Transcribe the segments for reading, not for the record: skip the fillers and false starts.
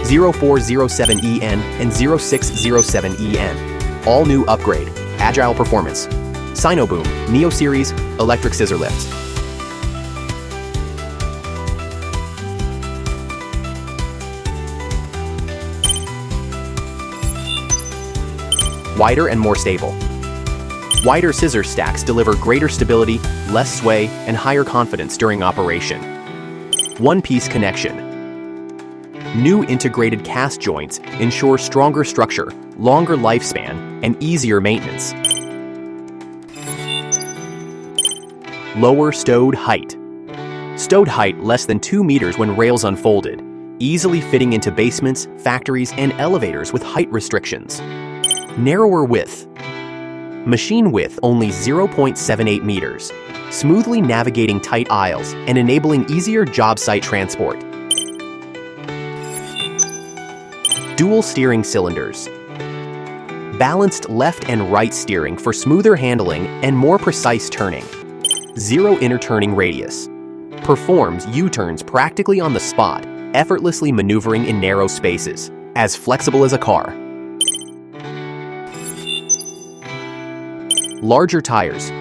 0407EN and 0607EN. All new upgrade, agile performance. Sinoboom, Neo Series electric scissor lifts. Wider and more stable. Wider scissor stacks deliver greater stability, less sway, and higher confidence during operation. One-piece connection. New integrated cast joints ensure stronger structure, longer lifespan, and easier maintenance. Lower stowed height. Stowed height less than 2 meters when rails unfolded, easily fitting into basements, factories, and elevators with height restrictions. Narrower width. Machine width only 0.78 meters, smoothly navigating tight aisles and enabling easier job site transport. Dual steering cylinders. Balanced left and right steering for smoother handling and more precise turning. Zero inner turning radius. Performs U-turns practically on the spot, effortlessly maneuvering in narrow spaces. As flexible as a car. Larger tires.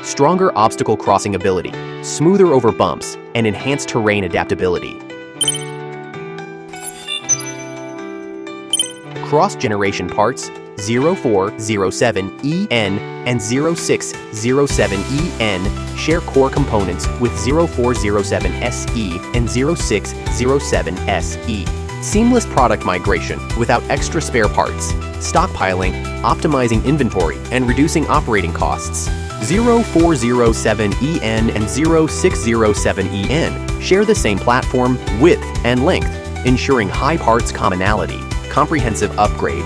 Stronger obstacle crossing ability, smoother over bumps, and enhanced terrain adaptability. Cross-generation parts 0407EN and 0607EN share core components with 0407SE and 0607SE. Seamless product migration without extra spare parts. Stockpiling, optimizing inventory, and reducing operating costs. 0407EN and 0607EN share the same platform, width, and length, ensuring high parts commonality. Comprehensive upgrade.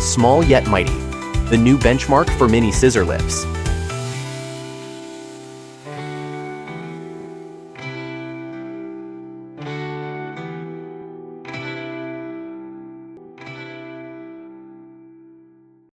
Small yet mighty. The new benchmark for mini scissor lifts.